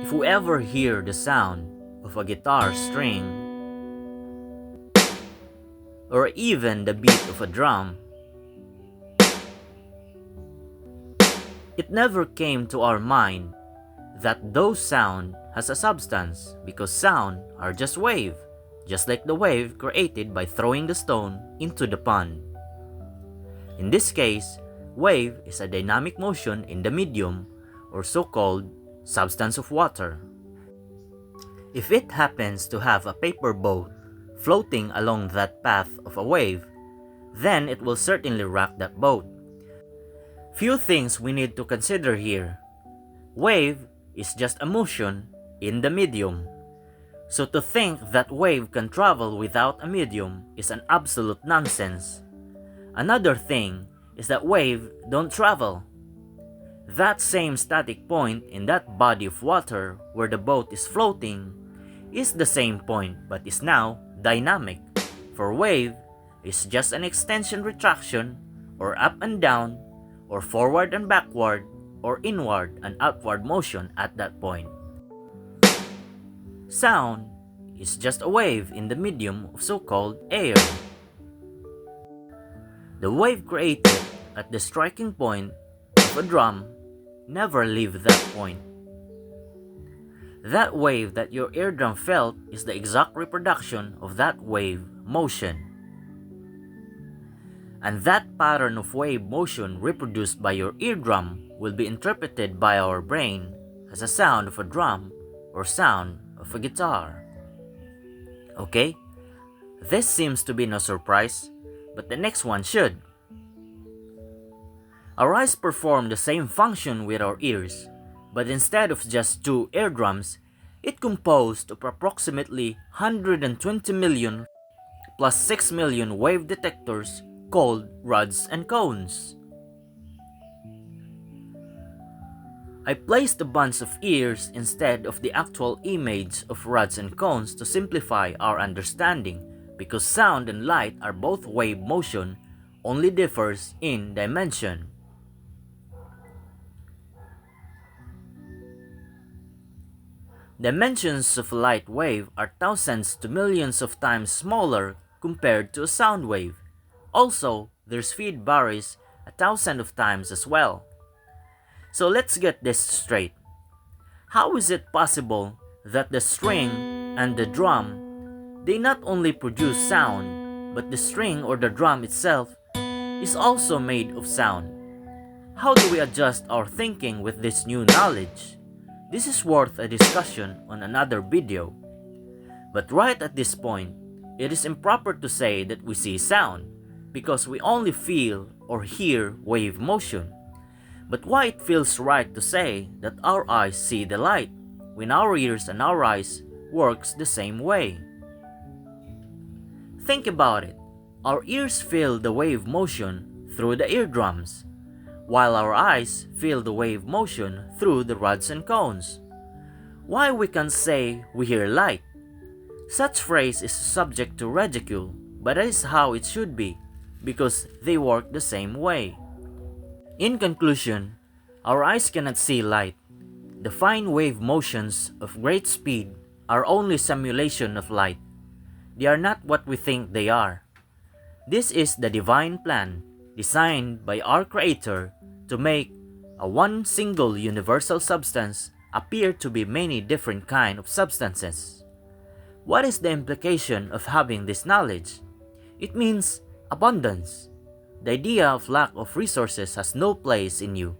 If we ever hear the sound of a guitar string, or even the beat of a drum, it never came to our mind that those sound has a substance, because sound are just wave, just like the wave created by throwing the stone into the pond. In this case, wave is a dynamic motion in the medium, or so-called substance of water. If it happens to have a paper boat floating along that path of a wave, then it will certainly rock that boat. Few things we need to consider here. Wave is just a motion in the medium. So to think that wave can travel without a medium is an absolute nonsense. Another thing is that wave don't travel. That same static point in that body of water where the boat is floating is the same point but is now dynamic. For wave is just an extension retraction, or up and down, or forward and backward, or inward and outward motion at that point. Sound is just a wave in the medium of so-called air. The wave created at the striking point of a drum never leave that point. That wave that your eardrum felt is the exact reproduction of that wave motion. And that pattern of wave motion reproduced by your eardrum will be interpreted by our brain as a sound of a drum or sound of a guitar. Okay? This seems to be no surprise, but the next one should. Our eyes perform the same function with our ears, but instead of just two eardrums, it composed of approximately 120 million plus 6 million wave detectors called rods and cones. I placed a bunch of ears instead of the actual image of rods and cones to simplify our understanding, because sound and light are both wave motion, only differs in dimension. Dimensions of a light wave are thousands to millions of times smaller compared to a sound wave. Also, their speed varies 1,000 of times as well. So let's get this straight. How is it possible that the string and the drum, they not only produce sound, but the string or the drum itself is also made of sound? How do we adjust our thinking with this new knowledge? This is worth a discussion on another video. But right at this point, it is improper to say that we see sound, because we only feel or hear wave motion. But why it feels right to say that our eyes see the light, when our ears and our eyes works the same way? Think about it. Our ears feel the wave motion through the eardrums, while our eyes feel the wave motion through the rods and cones. Why we can say we hear light? Such phrase is subject to ridicule, but that is how it should be, because they work the same way. In conclusion, our eyes cannot see light. The fine wave motions of great speed are only simulation of light. They are not what we think they are. This is the divine plan, designed by our Creator to make a one single universal substance appear to be many different kinds of substances. What is the implication of having this knowledge? It means abundance. The idea of lack of resources has no place in you,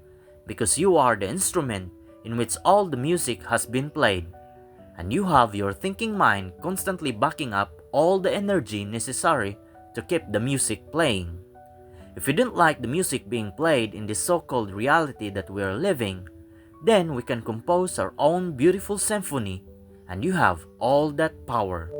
because you are the instrument in which all the music has been played, and you have your thinking mind constantly backing up all the energy necessary to keep the music playing. If we didn't like the music being played in this so-called reality that we are living, then we can compose our own beautiful symphony, and you have all that power.